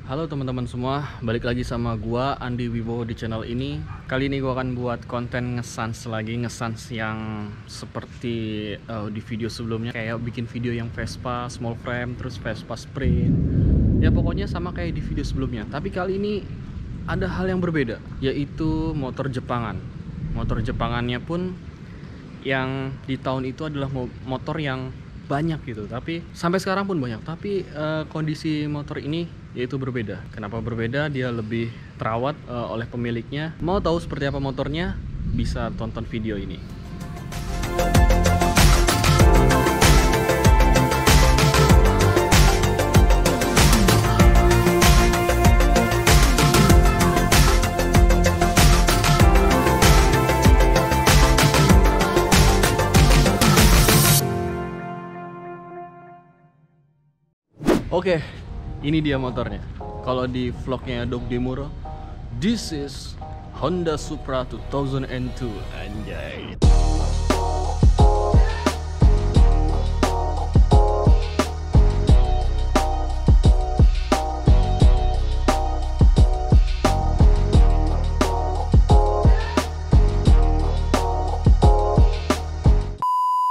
Halo teman-teman semua, balik lagi sama gua Andi Wibowo di channel ini. Kali ini gua akan buat konten ngesans lagi, ngesans yang seperti di video sebelumnya, kayak bikin video yang Vespa small frame, terus Vespa sprint. Ya pokoknya sama kayak di video sebelumnya. Tapi kali ini ada hal yang berbeda, yaitu motor Jepangan. Motor Jepangannya pun yang di tahun itu adalah motor yang banyak gitu, tapi sampai sekarang pun banyak. Tapi kondisi motor ini yaitu berbeda. Kenapa berbeda? Dia lebih terawat oleh pemiliknya. Mau tahu seperti apa motornya? Bisa tonton video ini. Oke, ini dia motornya. Kalau di vlognya Dog Demuro, this is Honda Supra 2002. Anjay.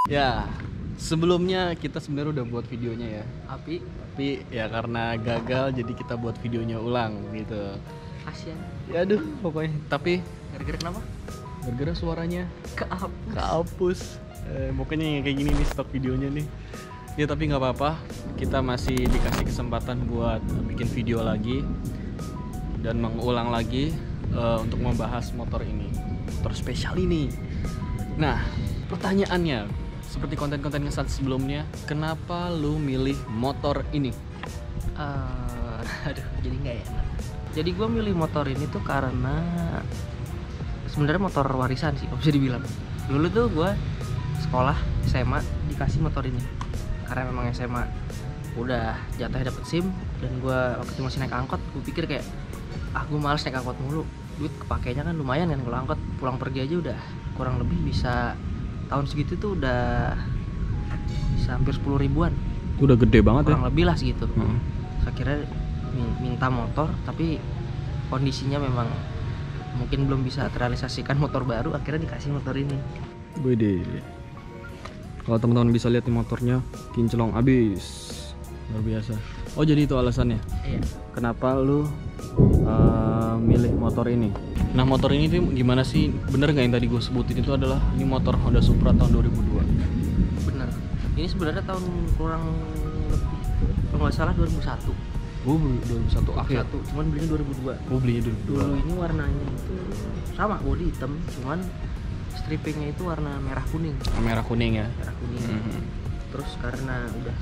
Ya, sebelumnya kita sebenarnya udah buat videonya ya. Tapi ya karena gagal jadi kita buat videonya ulang gitu. Kasian. Ya aduh pokoknya. Tapi Gara-gara kenapa? gara-gara suaranya Kehapus. kehapus. Pokoknya kayak gini nih stok videonya nih. Ya tapi nggak apa-apa. Kita masih dikasih kesempatan buat bikin video lagi dan mengulang lagi untuk membahas motor ini, motor spesial ini. Nah, pertanyaannya seperti konten-konten ngesan sebelumnya, kenapa lu milih motor ini? Aduh, jadi nggak enak. Jadi gue milih motor ini tuh karena sebenarnya motor warisan sih, bisa dibilang. Dulu tuh gue sekolah SMA dikasih motor ini karena memang SMA udah jatah dapet SIM, dan gue waktu itu masih naik angkot. Gue pikir kayak gue males naik angkot mulu, duit kepakainya kan lumayan kan kalau angkot, pulang pergi aja udah kurang lebih bisa, tahun segitu tuh udah bisa hampir 10 ribuan. Udah gede banget kurang ya? lebih lah segitu. Saya kira minta motor, tapi kondisinya memang mungkin belum bisa terrealisasikan motor baru, akhirnya dikasih motor ini. Wede. Kalau teman-teman bisa lihat nih motornya kinclong abis, luar biasa. Oh jadi itu alasannya? Iya. Kenapa lu milih motor ini? Nah motor ini tuh gimana sih? Bener nggak yang tadi gue sebutin itu adalah ini motor Honda Supra tahun 2002? Bener. Ini sebenarnya tahun kurang lebih, kalau nggak salah 2001. Oh 2001 akhir? 2001, cuman belinya 2002. Oh belinya Dulu ini warnanya itu sama, body hitam, cuman strippingnya itu warna merah kuning. Merah kuning ya? Merah kuning. Terus karena udah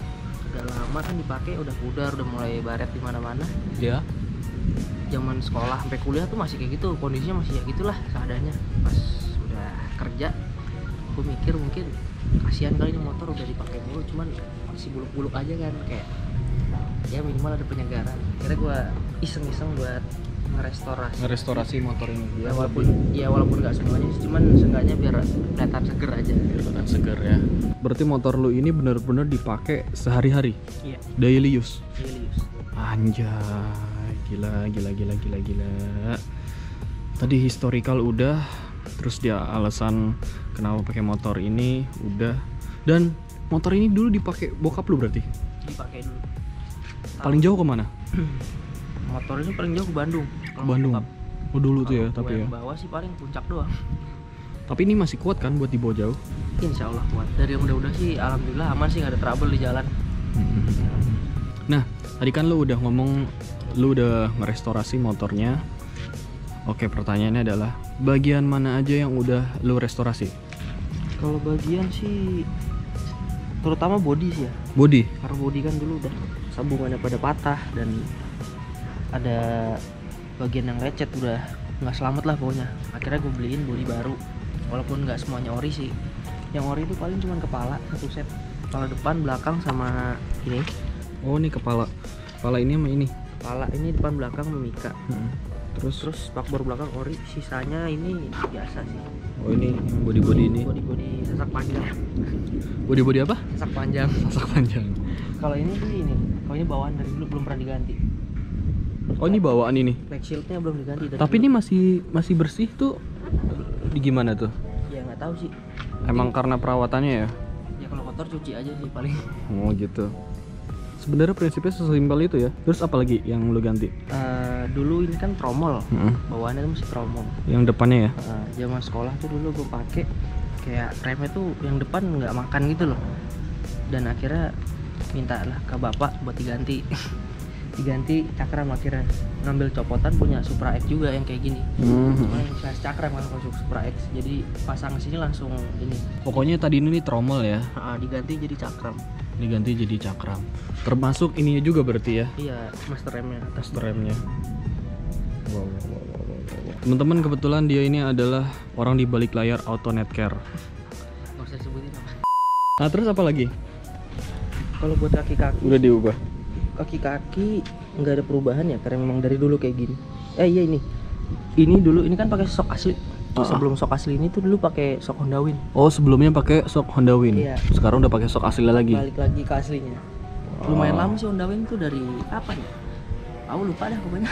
agak lama kan dipakai, udah pudar, udah mulai baret di mana-mana. Ya. Zaman sekolah sampai kuliah tuh masih kayak gitu, kondisinya masih ya gitulah seadanya. Pas udah kerja, gue mikir mungkin kasihan kali ini motor udah dipakai mulu, cuman masih buluk-buluk aja kan, kayak ya minimal ada penyegaran. Akhirnya gue iseng-iseng buat ngerestorasi motor ini ya, walaupun nggak semuanya, cuman seenggaknya biar kelihatan seger aja. Kelihatan seger ya. Berarti motor lu ini benar-benar dipakai sehari-hari? Iya. Daily use? Daily use. Anjay, gila. Tadi historical udah, terus dia alasan kenapa pakai motor ini udah, dan motor ini dulu dipakai bokap lu berarti? Dipakai dulu. Paling jauh kemana? Motor ini paling jauh ke Bandung. Ke Bandung. Oh dulu tuh ya, tapi ya. Bawa sih paling puncak doang. Tapi ini masih kuat kan buat dibawa jauh? Insya Allah kuat. Dari yang udah sih alhamdulillah aman sih, nggak ada trouble di jalan. Nah, tadi kan lu udah ngomong lu udah ngerestorasi motornya. Oke, pertanyaannya adalah bagian mana aja yang udah lu restorasi? Kalau bagian sih terutama body sih ya. Body? Karena body kan dulu udah sambungannya pada patah, dan ada bagian yang lecet, udah nggak selamat lah pokoknya. Akhirnya gue beliin body baru, walaupun nggak semuanya ori sih. Yang ori itu paling cuma kepala satu set, kepala depan, belakang, sama ini. Oh ini kepala ini sama ini? Kepala ini depan belakang memika. Terus spakbor belakang ori, sisanya ini biasa sih. Oh ini body ini? Body sesak panjang. Body apa? Sesak panjang. Sesak panjang. Kalau ini sih kalau ini bawaan dari dulu belum pernah diganti. Oh ini bawaan ini. Back shieldnya belum diganti dari Tapi dulu. ini masih bersih tuh. Di gimana tuh? Ya nggak tahu sih. Emang karena perawatannya ya? Ya kalau kotor cuci aja sih paling. Oh gitu. Sebenarnya prinsipnya sesimpel itu ya. Terus apa lagi yang lu ganti? Dulu ini kan tromol, Heeh. bawaannya tuh masih tromol. Yang depannya ya? Zaman sekolah tuh dulu gue pakai kayak remnya tuh yang depan nggak makan gitu loh. Dan akhirnya minta lah ke bapak buat diganti. Diganti cakram, akhirnya ngambil copotan punya Supra X juga yang kayak gini. Cuma yang size cakram kan kalau Supra X, jadi pasang sini langsung ini. Pokoknya tadi ini tromol ya, Diganti jadi cakram. diganti jadi cakram. Termasuk ininya juga berarti ya, Iya, master remnya atas. master remnya. Wow. Teman-teman, kebetulan dia ini adalah orang di balik layar Auto Netcare. Nggak usah disebutin apa. Nah terus apa lagi? Kalau buat kaki-kaki, Udah diubah. kaki-kaki nggak ada perubahan ya, karena memang dari dulu kayak gini. Iya ini dulu ini kan pakai sok asli. Sebelum sok asli ini tuh dulu pakai sok Honda Win. Oh sebelumnya pakai sok Honda Win. Iya. Sekarang udah pakai sok asli lagi. Balik lagi ke aslinya. Lumayan lama sih Honda Win tuh, dari kapan ya? Aku lupa dah pokoknya.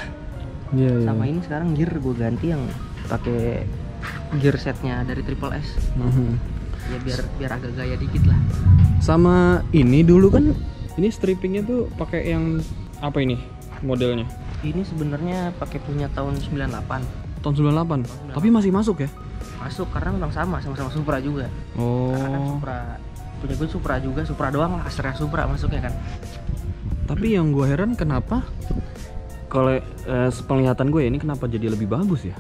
Iya. Sama ini sekarang gear gue ganti yang pakai gear setnya dari Triple S. Ya biar agak gaya dikit lah. Sama ini dulu kan, ini strippingnya tuh pakai yang apa ini modelnya? Ini sebenarnya pakai punya tahun 98. Tahun 98. Tapi masih masuk ya? Masuk karena memang sama-sama Supra juga. Karena kan Oh. Supra punya gue Supra juga, Supra doang lah, Astra Supra masuknya kan. Tapi yang gue heran kenapa kalau sepenglihatan gue ini kenapa jadi lebih bagus ya?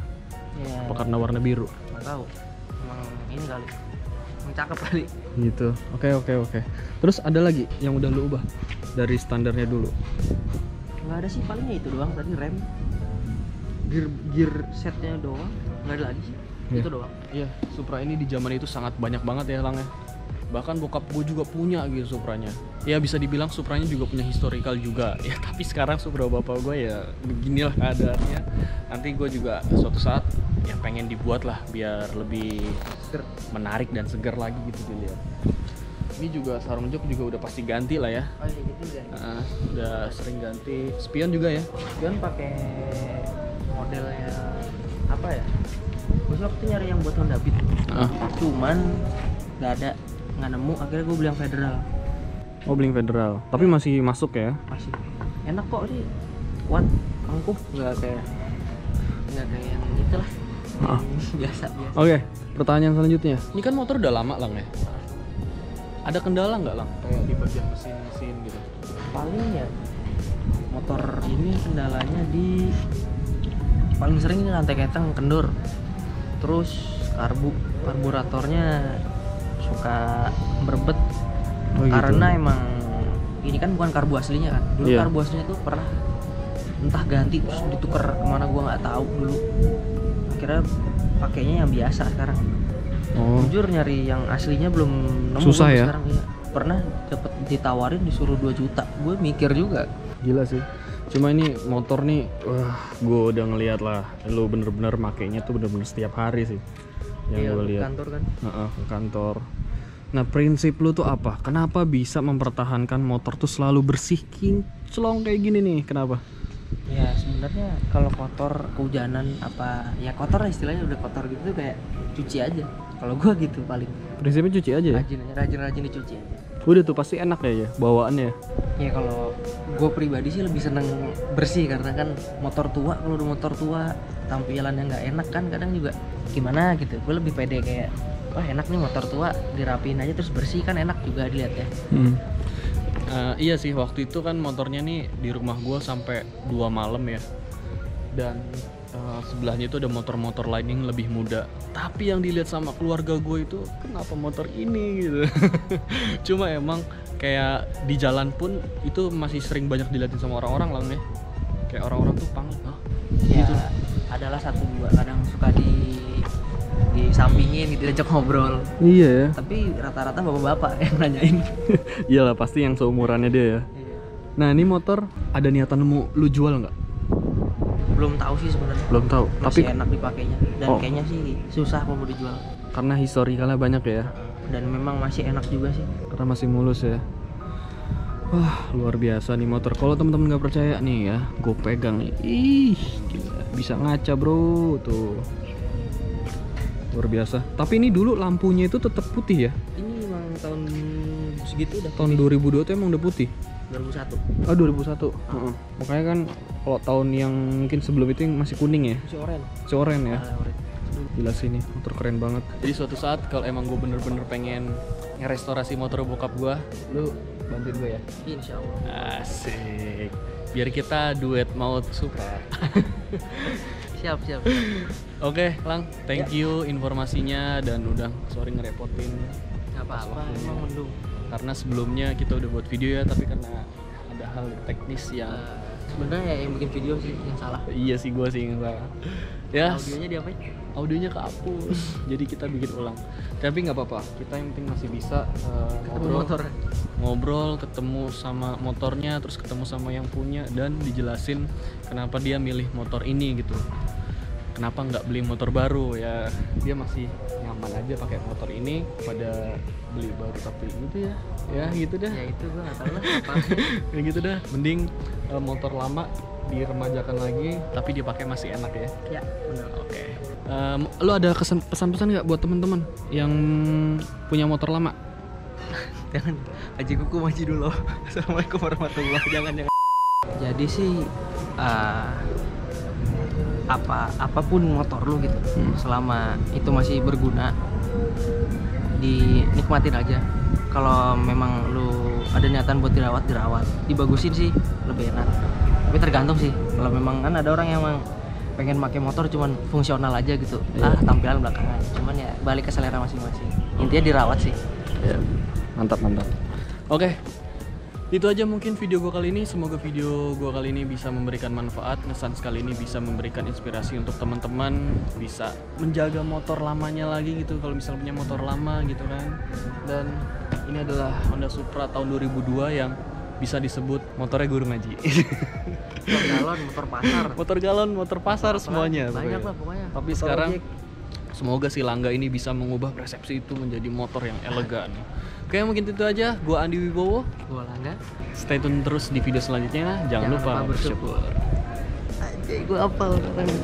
Ya, Apa karena warna biru? nggak tahu. Emang ini kali. Emang cakep kali. Gitu. Oke. Terus ada lagi yang udah lu ubah dari standarnya dulu? Nggak ada sih, palingnya itu doang tadi, rem. Gear setnya doang, nggak ada lagi sih. Iya. Itu doang. Iya, Supra ini di zaman itu sangat banyak banget ya Lang ya. Bahkan bokap gue juga punya gitu Supranya. Ya bisa dibilang Supranya juga punya historical juga. Ya tapi sekarang Supra bapak gue ya beginilah keadaannya. Nanti gue juga suatu saat ya pengen dibuat lah biar lebih menarik dan segar lagi gitu dilihat. Ini juga sarung jok juga udah pasti ganti lah ya. Oh iya gitu kan. Udah sering ganti. Spion juga ya. Spion pakai modelnya apa ya? Gue waktu nyari yang buat Honda Beat. Cuman nggak nemu, akhirnya gue beli yang Federal. Oh beli Federal. Tapi masih masuk ya? Masih enak kok sih, kuat, angkuh, nggak kayak yang itulah. Biasa. Oke, pertanyaan selanjutnya. Ini kan motor udah lama Lang ya. Ada kendala nggak Lang? Kayak di bagian mesin gitu. Paling ya motor ini kendalanya di paling sering ini rantai keteng kendur. Terus karburatornya suka berbet. Oh, gitu. Karena emang ini kan bukan karbu aslinya kan. Dulu Iya. karbu aslinya tuh pernah entah ganti terus ditukar kemana gua nggak tahu dulu. Akhirnya pakainya yang biasa sekarang. Oh. Jujur nyari yang aslinya belum nemu. Susah gua ya? Sekarang iya. Pernah dapet ditawarin disuruh 2 juta. Gue mikir juga. Gila sih. Cuma ini motor nih, wah, gue udah ngeliat lah. Lu bener-bener makainya tuh bener-bener setiap hari sih. Yang Iya, gue ke lihat. kantor kan. Ke kantor. Nah prinsip lu tuh apa? Kenapa bisa mempertahankan motor tuh selalu bersih kinclong kayak gini nih? Kenapa? Ya sebenarnya kalau kotor kehujanan apa ya kotor lah istilahnya, udah kotor gitu tuh kayak cuci aja. Kalau gua gitu paling Prinsipnya cuci aja ya? rajin dicuci aja. Udah tuh pasti enak ya bawaannya. Ya kalau gue pribadi sih lebih seneng bersih, karena kan motor tua, kalau udah motor tua tampilannya nggak enak kan kadang juga gimana gitu. Gue lebih pede kayak wah enak nih motor tua, dirapiin aja terus bersih kan enak juga dilihat ya. Iya sih, waktu itu kan motornya nih di rumah gue sampai 2 malam ya. Dan sebelahnya itu ada motor-motor lain yang lebih muda. Tapi yang dilihat sama keluarga gue itu kenapa motor ini gitu. Cuma emang kayak di jalan pun itu masih sering banyak dilihatin sama orang-orang Lang ya. Kayak orang-orang tuh pangling. Ya Gitu. adalah 1-2 kadang suka disampingin gitu, diajak ngobrol. Iya ya. Tapi rata-rata bapak-bapak yang nanyain. Iyalah pasti yang seumurannya dia ya. Iya. Nah ini motor ada niatan mau lu jual nggak? Belum tahu sih sebenarnya. Belum tahu. Masih Tapi enak dipakainya dan Oh. kayaknya sih susah mau dijual. karena historikalnya banyak ya. Dan memang masih enak juga sih. Karena masih mulus ya. Wah, luar biasa nih motor. Kalau teman-teman nggak percaya nih ya, gue pegang nih. Ih, gila. Bisa ngaca bro, tuh. Luar biasa. Tapi ini dulu lampunya itu tetap putih ya? Ini emang tahun segitu udah Tahun 2002 tuh emang udah putih? 2001. Oh 2001. Heeh. Makanya kan kalau tahun yang mungkin sebelum itu yang masih kuning ya? Masih oranye. Masih oranye ya? Oranye. Gila sih ini, motor keren banget. Jadi suatu saat kalau emang gue bener-bener pengen ngerestorasi motor bokap gue, lu bantuin gue ya? Insya Allah. Asik. Biar kita duet maut Supra. Siap. Oke, Lang, thank you informasinya dan udah sorry ngerepotin. Nggak apa-apa, emang mendung. Karena sebelumnya kita udah buat video ya, tapi karena ada hal teknis yang Sebenarnya yang bikin video sih yang salah. iya sih gue sih yang salah. Ya, Audionya diapain? audionya kehapus. Jadi kita bikin ulang. Tapi nggak apa-apa. Kita yang penting masih bisa ngobrol, ketemu sama motornya, terus ketemu sama yang punya dan dijelasin kenapa dia milih motor ini gitu. Kenapa nggak beli motor baru ya? Dia masih nyaman aja pakai motor ini pada beli baru tapi gitu ya. Ya gitu dah. Ya itu gua nggak tahu lah apa. Ya gitu dah. Mending motor lama diremajakan lagi tapi dipakai masih enak ya. Ya benar. Oke. Lu ada pesan-pesan nggak buat teman-teman yang punya motor lama? Jangan aji kuku maji dulu. Assalamualaikum warahmatullahi wabarakatuh. Jangan. Jadi sih apapun motor lu gitu, selama itu masih berguna, dinikmatin aja. Kalau memang lu ada niatan buat dirawat, dibagusin sih lebih enak. Tapi tergantung sih. Kalau memang kan ada orang yang emang pengen pakai motor cuman fungsional aja gitu, tampilan belakangan. Cuman ya balik ke selera masing-masing. Intinya dirawat sih. Ya, mantap. Oke, itu aja mungkin video gue kali ini. Semoga video gue kali ini bisa memberikan manfaat. Ngesan sekali ini bisa memberikan inspirasi untuk teman-teman bisa menjaga motor lamanya lagi gitu. Kalau misalnya punya motor lama gitu kan. Dan ini adalah Honda Supra tahun 2002 yang bisa disebut motornya guru ngaji. Motor galon, motor pasar. Motor galon, motor pasar semuanya. Banyak lah pokoknya. Tapi Motor sekarang ojek. semoga si Langga ini bisa mengubah persepsi itu menjadi motor yang elegan. Oke, mungkin itu aja. Gua Andi Wibowo. Gua Langga. Stay tune terus di video selanjutnya. Jangan lupa bersyukur. Anjay, gua hafal sekarang.